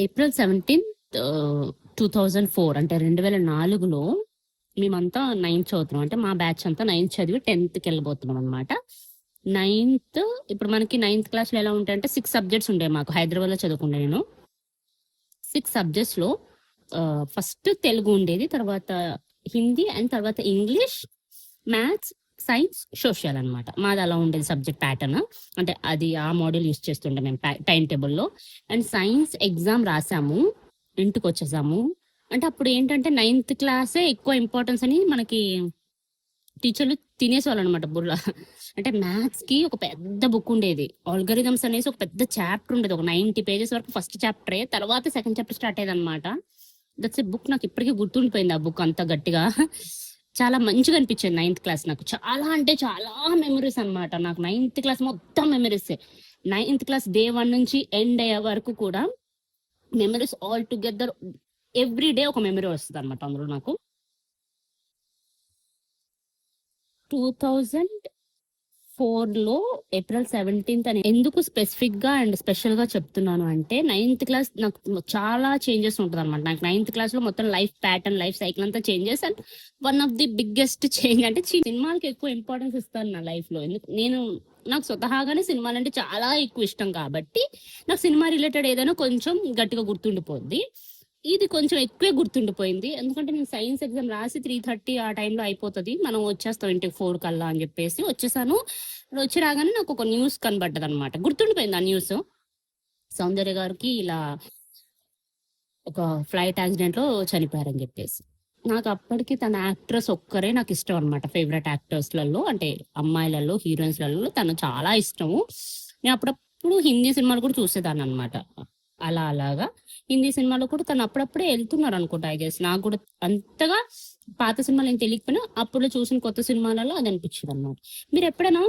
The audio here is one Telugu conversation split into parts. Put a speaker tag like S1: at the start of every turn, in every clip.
S1: ఏప్రిల్ 17 2004 అంటే 2004లో మేమంతా నైన్త్ చదువుతున్నాం. అంటే మా బ్యాచ్ అంతా నైన్త్ చదివి 10th వెళ్ళిపోతున్నాం అనమాట. నైన్త్ ఇప్పుడు మనకి నైన్త్ క్లాస్లో ఎలా ఉంటాయంటే 6 సబ్జెక్ట్స్ ఉండే. మాకు హైదరాబాద్లో చదువుకుండే నేను. 6 సబ్జెక్ట్స్లో ఫస్ట్ తెలుగు ఉండేది, తర్వాత హిందీ, అండ్ తర్వాత ఇంగ్లీష్, మ్యాథ్స్, సైన్స్, సోషల్ అనమాట. మాది అలా ఉండేది సబ్జెక్ట్ ప్యాటర్న్. అంటే అది ఆ మోడల్ యూస్ చేస్తుండే మేము టైం టేబుల్లో. అండ్ సైన్స్ ఎగ్జామ్ రాసాము, ఇంటికి వచ్చేసాము. అంటే అప్పుడు ఏంటంటే నైన్త్ క్లాసే ఎక్కువ ఇంపార్టెన్స్ అని మనకి టీచర్లు తినేసేవాళ్ళు అనమాట బుర్ర. అంటే మ్యాథ్స్ కి ఒక పెద్ద బుక్ ఉండేది, ఆల్గరిథమ్స్ అనేసి ఒక పెద్ద చాప్టర్ ఉండేది, ఒక 90 pages వరకు ఫస్ట్ చాప్టరే, తర్వాత సెకండ్ చాప్టర్ స్టార్ట్ అయ్యేది అనమాట. దట్స్ బుక్ నాకు ఇప్పటికీ గుర్తుండిపోయింది ఆ బుక్ అంత గట్టిగా. చాలా మంచిగా అనిపించింది నైన్త్ క్లాస్ నాకు. చాలా అంటే చాలా మెమరీస్ అనమాట నాకు. నైన్త్ క్లాస్ మొత్తం మెమరీస్. నైన్త్ క్లాస్ డే 1 నుంచి ఎండ్ అయ్యే వరకు కూడా memories all together. Every day ఒక మెమరీ వస్తుంది అనమాట అందులో నాకు. 2004లో ఏప్రిల్ 17 అని ఎందుకు స్పెసిఫిక్ గా అండ్ స్పెషల్ గా చెప్తున్నాను అంటే, నైన్త్ క్లాస్ నాకు చాలా చేంజెస్ ఉంటుంది అనమాట. నాకు నైన్త్ క్లాస్ లో మొత్తం లైఫ్ ప్యాటర్న్, లైఫ్ సైకిల్ అంతా changes. And one of the biggest change అంటే సినిమాలకి ఎక్కువ ఇంపార్టెన్స్ ఇస్తాను నా లైఫ్ లో. నాకు స్వతహాగానే సినిమాలు అంటే చాలా ఎక్కువ ఇష్టం కాబట్టి నాకు సినిమా రిలేటెడ్ ఏదైనా కొంచెం గట్టిగా గుర్తుండిపోద్ది. ఇది కొంచెం ఎక్కువే గుర్తుండిపోయింది, ఎందుకంటే నేను సైన్స్ ఎగ్జామ్ రాసి 3:30 ఆ టైంలో అయిపోతుంది, మనం వచ్చేస్తాం ఇంటికి 4 కల్లా అని చెప్పేసి వచ్చేసాను. వచ్చి రాగానే నాకు ఒక న్యూస్ కనబడ్డది అనమాట. గుర్తుండిపోయింది ఆ న్యూస్. సౌందర్య గారికి ఇలా ఒక ఫ్లైట్ యాక్సిడెంట్ లో చనిపోయారని చెప్పేసి. నాకు అప్పటికి తన యాక్ట్రెస్ ఒక్కరే నాకు ఇష్టం అనమాట. ఫేవరెట్ యాక్టర్స్లలో అంటే అమ్మాయిలలో, హీరోయిన్స్లలో తను చాలా ఇష్టము. నేను అప్పుడప్పుడు హిందీ సినిమాలు కూడా చూసేదాన్ని అనమాట. అలాగా హిందీ సినిమాలో కూడా తను అప్పుడప్పుడే వెళ్తున్నారు అనుకుంటా. ఐ గెస్ నాకు కూడా అంతగా పాత సినిమాలు ఏం తెలియకపోయినా అప్పుడు చూసిన కొత్త సినిమాలలో అది అనిపించింది అనమాట. మీరు ఎప్పుడైనా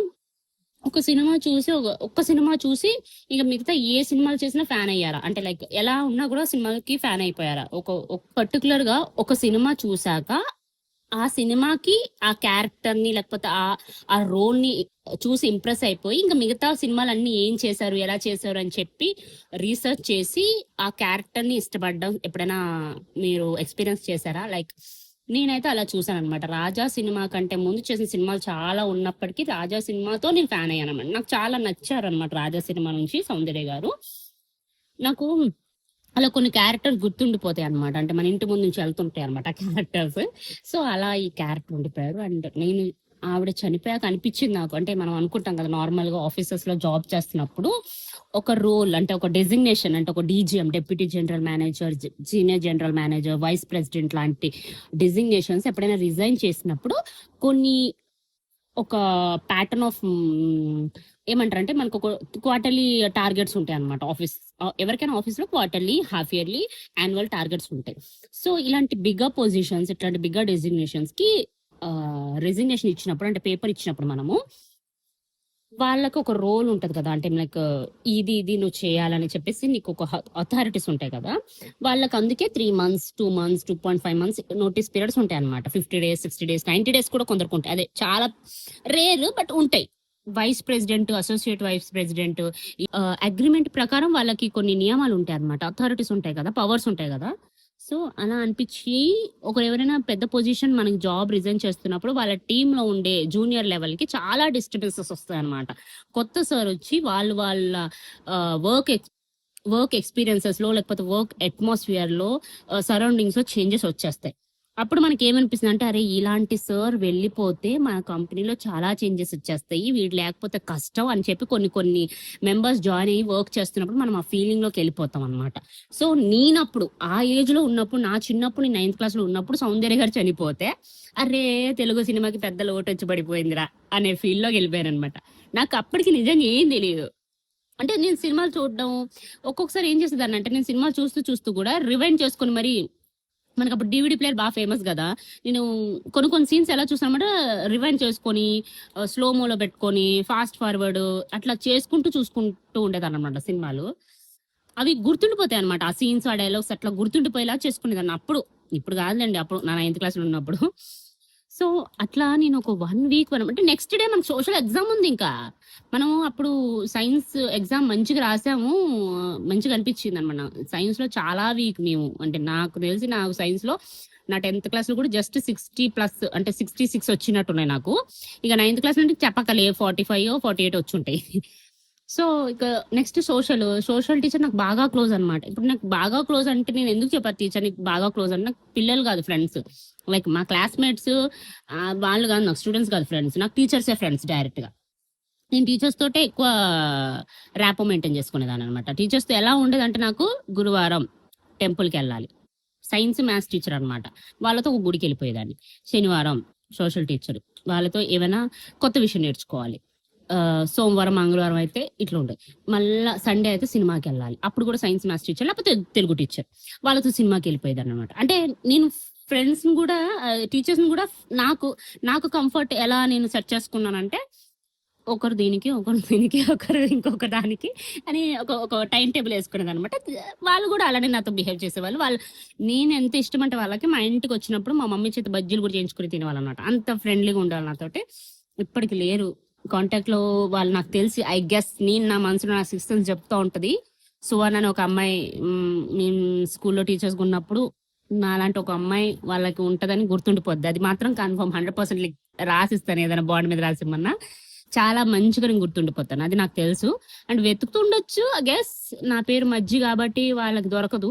S1: ఒక సినిమా చూసి ఒక్క సినిమా చూసి ఇక మిగతా ఏ సినిమాలు చేసినా ఫ్యాన్ అయ్యారా? అంటే లైక్ ఎలా ఉన్నా కూడా సినిమాకి ఫ్యాన్ అయిపోయారా? ఒక పర్టికులర్ గా ఒక సినిమా చూసాక ఆ సినిమాకి ఆ క్యారెక్టర్ ని లేకపోతే ఆ రోల్ ని చూసి ఇంప్రెస్ అయిపోయి ఇంకా మిగతా సినిమాలన్నీ ఏం చేశారు, ఎలా చేశారు అని చెప్పి రీసెర్చ్ చేసి ఆ క్యారెక్టర్ ని ఇష్టపడడం ఎప్పుడైనా మీరు ఎక్స్పీరియన్స్ చేశారా? లైక్ నేనైతే అలా చూసాను అనమాట. రాజా సినిమా కంటే ముందు చేసిన సినిమాలు చాలా ఉన్నప్పటికీ రాజా సినిమాతో నేను ఫ్యాన్ అయ్యాను అనమాట. నాకు చాలా నచ్చారు అనమాట రాజా సినిమా నుంచి సౌందర్య గారు. నాకు అలా కొన్ని క్యారెక్టర్స్ గుర్తుండిపోతాయి అనమాట. అంటే మన ఇంటి ముందు నుంచి వెళ్తుంటాయి అనమాట ఆ క్యారెక్టర్స్. సో అలా ఈ క్యారెక్టర్ ఉండిపోయారు. అండ్ నేను ఆవిడ చనిపోయాక అనిపించింది నాకు, అంటే మనం అనుకుంటాం కదా నార్మల్ గా ఆఫీసెస్ లో జాబ్ చేస్తున్నప్పుడు ఒక రోల్ అంటే ఒక డెసిగ్నేషన్ అంటే ఒక DGM, deputy general manager, senior general manager, vice president లాంటి డెసిగ్నేషన్స్ ఎప్పుడైనా రిజైన్ చేసినప్పుడు కొన్ని ఒక ప్యాటర్న్ ఆఫ్ ఏమంటారు అంటే మనకు ఒక క్వార్టర్లీ టార్గెట్స్ ఉంటాయి అనమాట. ఎవరికైనా ఆఫీస్ లో quarterly, half yearly, annual targets ఉంటాయి. సో ఇలాంటి బిగ్గర్ పొజిషన్స్, ఇట్లాంటి బిగ్గర్ డెసిగ్నేషన్స్ కి రెసిగ్నేషన్ ఇచ్చినప్పుడు అంటే పేపర్ ఇచ్చినప్పుడు మనము వాళ్ళకి ఒక రోల్ ఉంటది కదా. అంటే లైక్ ఇది నువ్వు చేయాలని చెప్పేసి నీకు ఒక అథారిటీస్ ఉంటాయి కదా. వాళ్ళకి అందుకే 3 months, 2 months, 2.5 months notice periods ఉంటాయి అనమాట. 50 days, 60 days, 90 days కూడా కొందరికి ఉంటాయి. అదే చాలా రేర్ బట్ ఉంటాయి. Vice president, associate vice president agreement ప్రకారం వాళ్ళకి కొన్ని నియమాలు ఉంటాయి అనమాట. అథారిటీస్ ఉంటాయి కదా, పవర్స్ ఉంటాయి కదా. సో అలా అనిపించి ఎవరైనా పెద్ద పొజిషన్ మనకి జాబ్ రిజైన్ చేస్తున్నప్పుడు వాళ్ళ టీమ్ లో ఉండే జూనియర్ లెవెల్ కి చాలా డిస్టర్బెన్సెస్ వస్తాయి అనమాట. కొత్త సార్ వచ్చి వాళ్ళ వర్క్ ఎక్స్పీరియన్సెస్ లో లేకపోతే వర్క్ అట్మాస్ఫియర్ లో సరౌండింగ్స్ లో చేంజెస్ వచ్చేస్తాయి. అప్పుడు మనకి ఏమనిపిస్తుంది అంటే అరే ఇలాంటి సార్ వెళ్ళిపోతే మన కంపెనీలో చాలా చేంజెస్ వచ్చేస్తాయి, వీడు లేకపోతే కష్టం అని చెప్పి కొన్ని మెంబర్స్ జాయిన్ అయ్యి వర్క్ చేస్తున్నప్పుడు మనం ఆ ఫీలింగ్ లోకి వెళ్ళిపోతాం అనమాట. సో నేనప్పుడు ఆ ఏజ్ లో ఉన్నప్పుడు, నా చిన్నప్పుడు నేను 9th class లో ఉన్నప్పుడు సౌందర్య గారు చనిపోతే అరే తెలుగు సినిమాకి పెద్ద లోటు వచ్చి పడిపోయిందిరా అనే ఫీల్ లోకి వెళ్ళిపోయాను అనమాట. నాకు అప్పటికి నిజంగా ఏం తెలియదు. అంటే నేను సినిమాలు చూడడం ఒక్కొక్కసారి ఏం చేసేదాన్ని అంటే నేను సినిమా చూస్తూ కూడా రివైండ్ చేసుకుని మరి మనకు అప్పుడు డివిడి ప్లేయర్ బాగా ఫేమస్ కదా. నేను కొన్ని సీన్స్ ఎలా చూసానమాట రివైండ్ చేసుకొని స్లోమోలో పెట్టుకొని ఫాస్ట్ ఫార్వర్డ్ అట్లా చూసుకుంటూ ఉండేదాన్ని అనమాట సినిమాలు. అవి గుర్తుండిపోతాయి అనమాట. ఆ సీన్స్, ఆ డైలాగ్స్ అట్లా గుర్తుండిపోయేలా చేసుకునేదాన్ని అప్పుడు. ఇప్పుడు కాదులేండి, అప్పుడు నా 9th class లో ఉన్నప్పుడు. సో, అట్లా నేను ఒక 1 వీక్ అంటే నెక్స్ట్ డే మనకు సోషల్ ఎగ్జామ్ ఉంది ఇంకా. మనం అప్పుడు సైన్స్ ఎగ్జామ్ మంచిగా రాసాము. మంచిగా అనిపించిందనమాట. సైన్స్‌లో చాలా వీక్ మేము. అంటే నాకు తెలిసి నాకు సైన్స్‌లో నా 10థ్ క్లాస్‌లో కూడా జస్ట్ 60+ అంటే 66 వచ్చినట్టున్నాయి నాకు. ఇక 9థ్ క్లాస్ నుండి చెప్పక్కలే 45 48 వచ్చుంటాయి. సో, ఇక నెక్స్ట్ సోషల్ టీచర్ నాకు బాగా క్లోజ్ అనమాట. ఇప్పుడు నాకు బాగా క్లోజ్ అంటే నేను ఎందుకు చెప్పాలి టీచర్ నీకు బాగా క్లోజ్ అంటే, నాకు పిల్లలు కాదు ఫ్రెండ్స్. లైక్ మా క్లాస్‌మేట్స్ వాళ్ళు కాదు, నాకు స్టూడెంట్స్ కాదు ఫ్రెండ్స్. నాకు టీచర్సే ఫ్రెండ్స్ డైరెక్ట్‌గా. నేను టీచర్స్ తోటే ఎక్కువ ర్యాపో మెయింటైన్ చేసుకునేదాన్ననమాట. టీచర్స్‌తో ఎలా ఉండేదంటే నాకు గురువారం టెంపుల్‌కెళ్ళాలి. సైన్స్, మ్యాథ్స్ టీచర్ అనమాట. వాళ్ళతో ఒక గుడికెళ్ళిపోయేదాన్ని. శనివారం సోషల్ టీచర్. వాళ్ళతో ఏమైనా కొత్త విషయం నేర్చుకోవాలి. సోమవారం, మంగళవారం అయితే ఇట్లా ఉండేది. మళ్ళా సండే అయితే సినిమాకెళ్ళాలి. అప్పుడు కూడా సైన్స్, మ్యాథ్స్ టీచర్ లేకపోతే తెలుగు టీచర్. వాళ్ళతో సినిమాకెళ్ళిపోయేదాన్ననమాట. అంటే నేను ఫ్రెండ్స్‌ని గూడా టీచర్స్‌ని గూడా నాకు కంఫర్ట్ ఎలా నేను సెట్ చేసుకున్నానంటే, ఒకరు దీనికి, ఒకరు దీనికి, ఒకరు ఇంకొక దానికి అని ఒక టైమ్ టేబుల్ యేసుకునేదనమాట. వాళ్ళు గూడా అలానే నాతో బిహేవ్ చేసేవాళ్ళు. నేనెంత ఇష్టమంటే వాళ్ళకి, మా ఇంటికొచ్చినప్పుడు మా మమ్మీ చేత బజ్జీలు గూడా చేయించుకొని తినేవాళ్ళనమాట. అంత ఫ్రెండ్లీగా ఉండేవాళ్ళు నాతోటి. ఇప్పటికి లేరు కాంటాక్ట్‌లో వాళ్ళు. నాకు తెలిసి ఐ గెస్ నేను నా మనసులో నా సిక్స్త్ సెన్స్ చెప్తా ఉంటది. సువర్ణ అని ఒక అమ్మాయి మేము స్కూల్‌లో టీచర్స్‌గా ఉన్నప్పుడు నాలాంటి ఒక అమ్మాయి వాళ్ళకి ఉంటదని గుర్తుండిపోద్ది. అది మాత్రం కన్ఫర్మ్ 100% రాసిస్తాను ఏదైనా బాండ్ మీద రాసిమ్మన్నా. చాలా మంచిగా నేను గుర్తుండిపోతాను. అది నాకు తెలుసు. అండ్ వెతుకుతుండొచ్చు ఐ గెస్. నా పేరు మజ్జి కాబట్టి వాళ్ళకి దొరకదు.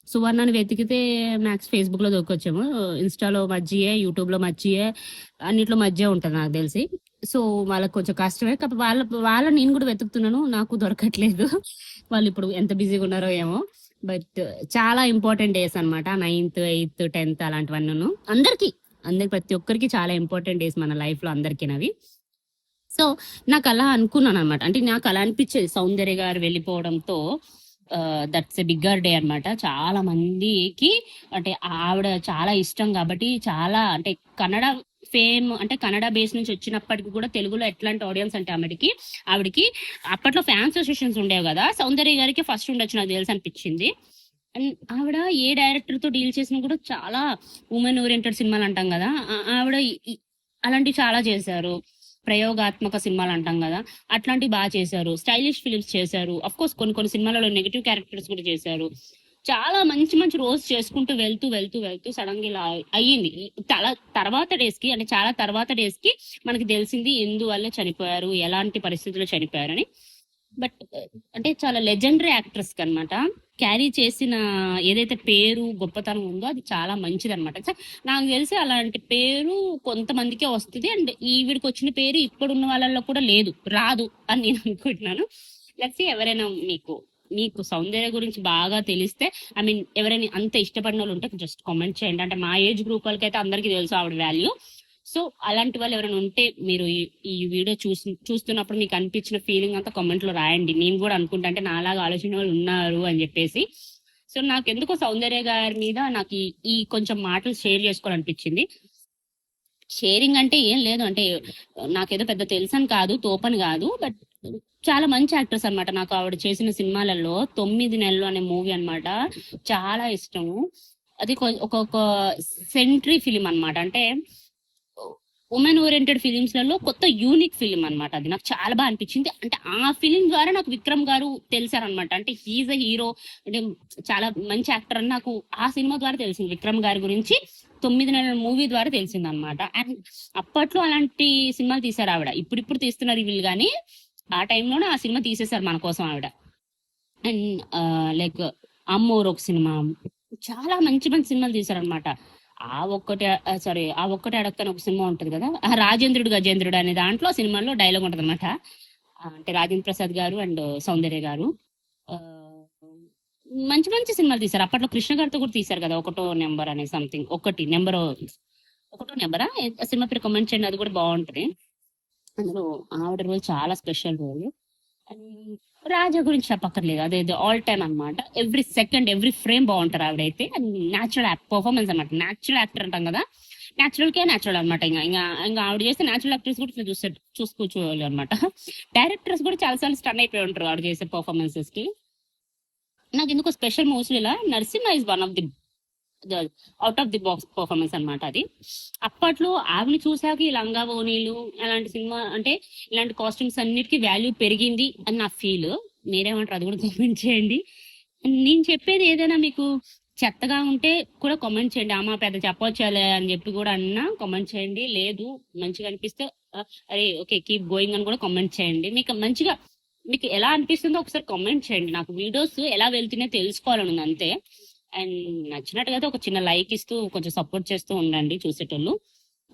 S1: సువర్ణని వెతికితే మ్యాక్స్ ఫేస్‌బుక్‌లో దొరకొచ్చేమో. ఇన్‌స్టాలో మజ్జియే, యూట్యూబ్‌లో మజ్జియే, అన్నిట్లో మజ్జే ఉంటది నాకు తెలిసి. సో, వాళ్ళకి కొంచెం కష్టమే. కాకపోతే వాళ్ళని నేను కూడా వెతుకుతున్నాను. నాకు దొరకట్లేదు. వాళ్ళిప్పుడు ఎంత బిజీగా ఉన్నారో ఏమో. బట్ చాలా ఇంపార్టెంట్ డేస్ అన్నమాట. 9థ్, 8థ్, 10థ్ అలాంటివన్నీను. అందరికి ప్రతి ఒక్కరికి చాలా ఇంపార్టెంట్ డేస్ మన లైఫ్‌లో అందరికినవి. సో, నాకలా అనుకున్నాననమాట. అంటే నాకలా అనిపిచ్చేది సౌందర్య గారు వెళ్ళిపోవడంతో దట్స్ ఎ బిగ్గర్ డే అనమాట. చాలా మందికి అంటే ఆవిడ చాలా ఇష్టం గాబట్టి, చాలా అంటే కన్నడ అంటే కన్నడ బేస్ నుంచి వచ్చినప్పటికి కూడా తెలుగులో ఎట్లాంటి ఆడియన్స్ అంటే ఆవిడకి అప్పట్లో ఫ్యాన్స్ అసోసియేషన్స్ ఉండేవి గదా! సౌందర్య గారికి ఫస్ట్ ఉండొచ్చు నాకు తెలుసనిపిచ్చింది. అండ్ ఆవిడ ఏ డైరెక్టర్‌తో డీల్ చేసినా కూడా చాలా వుమెన్ ఓరియెంటెడ్ సినిమాలంటాం గదా! ఆవిడ అలాంటివి చాలా చేశారు. ప్రయోగాత్మక సినిమాలంటాం గదా! అట్లాంటివి చేశారు. స్టైలిష్ ఫిల్మ్స్ చేశారు. అఫ్‌కోర్స్ కొన్ని సినిమాలలో నెగెటివ్ క్యారెక్టర్స్ కూడా చేశారు. చాలా మంచి రోల్స్ చేసుకుంటూ వెళ్తూ సడెన్‌గా ఇలా అయ్యింది. తర్వాత డేస్‌కి అంటే చాలా తర్వాత డేస్‌కి మనకి తెలిసింది ఎందువల్ల చనిపోయారు, ఎలాంటి పరిస్థితుల్లో చనిపోయారని. బట్ అంటే చాలా లెజెండరీ యాక్ట్రెస్ కనమాట. క్యారీ చేసిన ఏదైతే పేరు, గొప్పతనం ఉందో అది చాలా మంచిదనమాట. నాకు తెలిసి అలాంటి పేరు కొంతమందికే వస్తది. అండ్ ఈవిడకొచ్చిన పేరు ఇప్పుడున్న వాళ్ళలో కూడా రాదు అని నేను అనుకుంటున్నాను. లెట్స్ సీ ఎవరైనా మీకు సౌందర్య గురించి బాగా తెలిస్తే ఐ మీన్ ఎవరైనా అంత ఇష్టపడినోళ్ళుంటే జస్ట్ కామెంట్ చేయండి. అంటే మా ఏజ్ గ్రూప్ వాళ్ళకైతే అందరికీ తెలుసు ఆవిడ వాల్యూ. సో, అలాంటి వాళ్ళు ఎవరైనా ఉంటే మీరు ఈ వీడియో చూస్తున్నప్పుడు మీకు అనిపించిన ఫీలింగ్ అంతా కామెంట్‌లో రాయండి. నేను గూడా అనుకుంటా అంటే నాలాగా ఆలోచించే వాళ్ళు ఉన్నారు అని జెప్పేసి. సో, నాకెందుకో సౌందర్య గారి మీద నాకు ఈ కొంచెం మాటలు షేర్ చేసుకోవాలనిపించింది. షేరింగ్ అంటే ఏం లేదు. అంటే నాకేదో పెద్ద తెలుసని కాదు, తోపని గాదు. బట్ చాలా మంచి యాక్ట్రెస్ అనమాట. నాకు ఆవిడ చేసిన సినిమాలలో 9 నెలలు అనే మూవీ అనమాట చాలా ఇష్టము. అది ఒక సెంట్రీ ఫిల్మ్ అనమాట. అంటే ఉమెన్ ఓరియెంటెడ్ ఫిలిమ్స్‌లలో కొత్త యూనిక్ ఫిల్మ్ అనమాట అది. నాకు చాలా అనిపించింది. అంటే ఆ ఫిల్మ్ ద్వారా నాకు విక్రమ్ గారు తెలిసారనమాట. అంటే హి ఈజ్ ఎ హీరో, అంటే చాలా మంచి యాక్టర్ అని నాకు ఆ సినిమా ద్వారా తెలిసింది. విక్రమ్ గారి గురించి 9 నెలల మూవీ ద్వారా తెలిసిందనమాట. అండ్ అప్పట్లో అలాంటి సినిమాలు తీశారు ఆవిడ. ఇప్పుడిప్పుడు తీస్తున్నారు వీళ్ళు గానీ, ఆ టైంలోనే ఆ సినిమా తీసేశారు మన కోసం ఆవిడ. అండ్ లైక్ 'అమ్మోరు' ఒక సినిమా. చాలా మంచి సినిమాలు తీశారనమాట. ఆ ఒక్కటే అడక్కని ఒక సినిమా ఉంటది కదా! 'రాజేంద్రుడు గజేంద్రుడు' అనే దాంట్లో సినిమాలో డైలాగ్ ఉంటదనమాట. అంటే రాజేంద్ర ప్రసాద్ గారు అండ్ సౌందర్య గారు ఆహ్, మంచి సినిమాలు తీశారు. అప్పట్లో కృష్ణ గారితో కూడా తీశారు కదా! 'ఒకటో నంబర్' అనే సంథింగ్ ఒకటో నంబరా? ఆ సినిమా పేరు కామెంట్ చేయండి. అది కూడా బావుంటది. అందులో ఆవిడ రోల్ చాలా స్పెషల్ రోల్. అండ్ రాజా గురించి చెప్పక్కర్లేదు. అదేదో ఆల్ టైమ్ అన్నమాట. ఎవ్రీ సెకండ్, ఎవ్రీ ఫ్రేమ్ బావుంటారు ఆవిడైతే. అండ్ న్యాచురల్ పెర్ఫార్మన్స్ అన్నమాట. న్యాచురల్ యాక్టర్ అంటాం కదా! న్యాచురల్ అన్నమాట. ఇంగ ఆవిడ చేసే న్యాచురల్ యాక్టర్స్ కూడా ఇట్లా చూసి కూర్చోవాలి అన్నమాట. డైరెక్టర్స్ కూడా చాలా సార్లు స్టన్ అయిపోయి ఉంటారు ఆవిడ చేసే పెర్ఫార్మన్సెస్‌కి. నాకెందుకో స్పెషల్ మోస్ట్‌లీ ఇలా 'Narasimha' is one of the out of the box performance అన్నమాట అది. అప్పట్లో ఆవిడని చూసాక ఈ లంగా ఓణీలు అలాంటి సినిమా అంటే ఇలాంటి కాస్ట్యూమ్స్ అన్నిటికీ వాల్యూ పెరిగింది అని నా ఫీల్. మీరేమంటారు అది కూడా కామెంట్ చేయండి. నేను చెప్పేది ఏదైనా మీకు చెత్తగా ఉంటే కూడా కామెంట్ చేయండి. అమ్మ పెద్ద చెప్పొచ్చాలే అని చెప్పి కూడా అన్నా కామెంట్ చేయండి. లేదు మంచిగా అనిపిస్తే అరే ఓకే కీప్ గోయింగ్ అని కూడా కామెంట్ చేయండి. మీకు మంచిగా మీకు ఎలా అనిపిస్తుందో ఒకసారి కామెంట్ చేయండి. నాకు వీడియోస్ ఎలా వెళ్తున్నాయో తెలుసుకోవాలని ఉంది అంతే. అండ్ నచ్చినట్టుగా అయితే ఒక చిన్న లైక్ ఇస్తూ కొంచెం సపోర్ట్ చేస్తూ ఉండండి చూసేటోళ్ళు.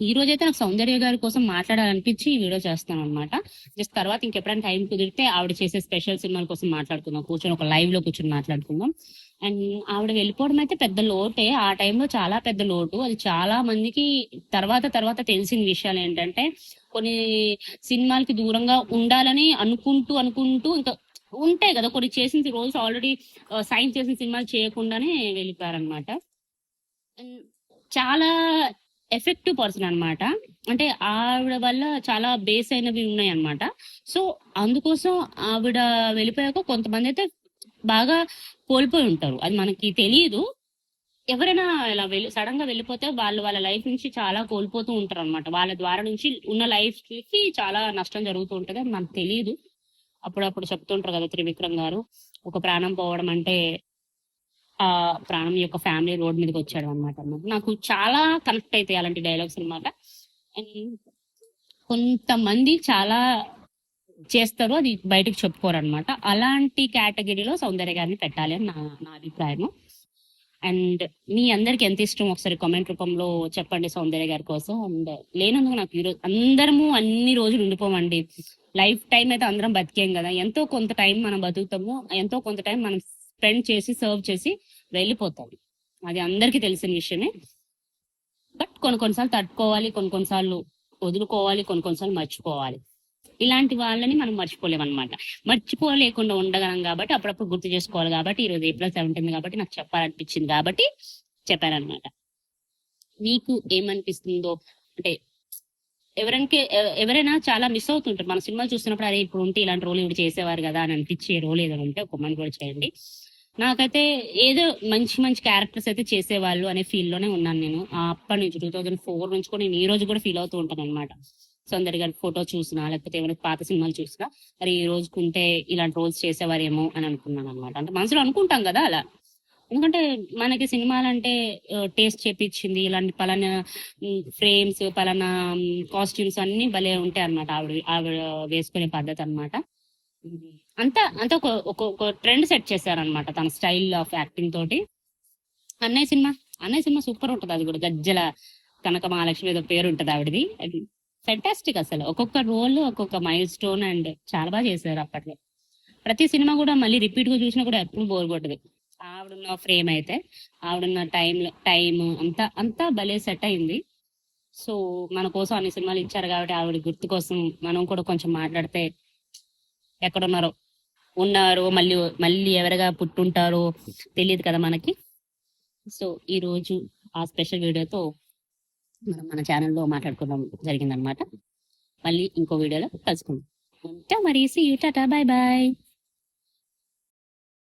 S1: ఈ రోజైతే నాకు సౌందర్య గారి కోసం మాట్లాడాలనిపించి ఈ వీడియో చేస్తాను అనమాట. జస్ట్ తర్వాత ఇంకెప్పుడైనా టైం కుదిరితే ఆవిడ చేసే స్పెషల్ సినిమాల కోసం మాట్లాడుకుందాం, కూర్చొని ఒక లైవ్ లో కూర్చొని మాట్లాడుకుందాం. అండ్ ఆవిడ వెళ్ళిపోవడం అయితే పెద్ద లోటే, ఆ టైంలో చాలా పెద్ద లోటు. అది చాలా మందికి తర్వాత తర్వాత తెలిసిన విషయాలు ఏంటంటే కొన్ని సినిమాలకి దూరంగా ఉండాలని అనుకుంటూ ఇంకా ఉంటాయి కదా కొన్ని చేసిన రోల్స్ ఆల్రెడీ సైన్ చేసిన సినిమాలు చేయకుండానే వెళ్ళిపోయారనమాట. చాలా ఎఫెక్టివ్ పర్సన్ అన్నమాట. అంటే ఆవిడ వల్ల చాలా బేస్ అయినవి ఉన్నాయి అన్నమాట. సో అందుకోసం ఆవిడ వెళ్ళిపోయాక కొంతమంది అయితే బాగా కోల్పోయి ఉంటారు. అది మనకి తెలియదు. ఎవరైనా ఇలా సడన్ గా వెళ్ళిపోతే వాళ్ళు వాళ్ళ లైఫ్ నుంచి చాలా కోల్పోతూ ఉంటారు అనమాట. వాళ్ళ ద్వారా నుంచి ఉన్న లైఫ్ కి చాలా నష్టం జరుగుతూ ఉంటది. అది మనకు తెలియదు. అప్పుడప్పుడు చెప్తుంటారు కదా త్రివిక్రమ్ గారు, ఒక ప్రాణం పోవడం అంటే ఆ ప్రాణం యొక్క ఫ్యామిలీ రోడ్ మీదకి వచ్చాడు అనమాట. నాకు చాలా కనెక్ట్ అవుతాయి అలాంటి డైలాగ్స్ అనమాట. అండ్ కొంతమంది చాలా చేస్తారు, అది బయటకు చెప్పుకోరు అనమాట. అలాంటి కేటగిరీలో సౌందర్య గారిని పెట్టాలి అని నా అభిప్రాయం. అండ్ మీ అందరికి ఎంత ఇష్టం ఒకసారి కామెంట్ రూపంలో చెప్పండి సౌందర్య గారి కోసం. అండ్ లేనందుకు నాకు ఈరోజు అందరము అన్ని రోజులు ఉండిపోమండి. లైఫ్ టైం అయితే అందరం బతికేం కదా, ఎంతో కొంత టైం మనం బతుకుతాము, ఎంతో కొంత టైం మనం స్పెండ్ చేసి సర్వ్ చేసి వెళ్ళిపోతాం. అది అందరికీ తెలిసిన విషయమే. బట్ కొన్నిసార్లు తట్టుకోవాలి, కొన్నిసార్లు వదులుకోవాలి, కొన్నిసార్లు మర్చిపోవాలి. ఇలాంటి వాళ్ళని మనం మర్చిపోలేమన్నమాట. మర్చిపోలేకుండా ఉండగలం కాబట్టి అప్పుడప్పుడు గుర్తు చేసుకోవాలి. కాబట్టి ఈరోజు April 17 కాబట్టి నాకు చెప్పాలనిపించింది కాబట్టి చెప్పానన్నమాట. మీకు ఏమనిపిస్తుందో అంటే ఎవరైనా చాలా మిస్ అవుతుంటారు మన సినిమాలు చూస్తున్నప్పుడు, అరే ఇప్పుడు ఉంటే ఇలాంటి రోల్ ఇవి చేసేవారు కదా అని అనిపించే రోల్ ఏదైనా ఉంటే కామెంట్ కూడా చేయండి. నాకైతే ఏదో మంచి మంచి క్యారెక్టర్స్ అయితే చేసేవాళ్ళు అనే ఫీల్ లోనే ఉన్నాను నేను. అప్పటి నుంచి 2004 నుంచి కూడా నేను ఈ రోజు కూడా ఫీల్ అవుతూ ఉంటాను అనమాట. సౌందర్య గారి ఫోటో చూసినా లేకపోతే ఏమైనా పాత సినిమాలు చూసినా మరి ఈ రోజుకుంటే ఇలాంటి రోల్స్ చేసేవారేమో అని అనుకున్నాను అనమాట. అంటే మనసులో అనుకుంటాం కదా అలా. ఎందుకంటే మనకి సినిమాలంటే టేస్ట్ చేపించింది ఇలాంటి పలానా ఫ్రేమ్స్ పలానా కాస్ట్యూమ్స్ అన్ని భలే ఉంటాయి అన్నమాట. ఆవిడ వేసుకునే పద్ధతి అన్నమాట. అంతా అంతా ఒక ట్రెండ్ సెట్ చేశారనమాట తన స్టైల్ ఆఫ్ యాక్టింగ్ తోటి. అన్నయ్య సినిమా సూపర్ ఉంటది. అది కూడా గజ్జల కనక మహాలక్ష్మి ఏదో పేరు ఉంటది ఆవిడది. అది ఫెంటాస్టిక్ అసలు. ఒక్కొక్క రోల్ ఒక్కొక్క మైల్ స్టోన్ అండ్ చాలా బాగా చేశారు అప్పట్లో. ప్రతి సినిమా కూడా మళ్ళీ రిపీట్ గా చూసినా కూడా ఎప్పుడు బోర్ కొట్టదు. ఆవిడున్న ఫ్రేమ్ అయితే ఆవిడున్న టైం అంతా భలే సెట్ అయింది. సో మన కోసం అన్ని సినిమాలు ఇచ్చారు కాబట్టి ఆవిడ గుర్తు కోసం మనం కూడా కొంచెం మాట్లాడితే ఎక్కడున్నారో ఉన్నారు, మళ్ళీ మళ్ళీ ఎవరిగా పుట్టుంటారో తెలియదు కదా మనకి. సో ఈ రోజు ఆ స్పెషల్ వీడియోతో మనం మన ఛానల్లో మాట్లాడుకోవడం జరిగిందనమాట. మళ్ళీ ఇంకో వీడియోలో కలుసుకుందాం. ఉంటా మరి, see you, tata, bye bye.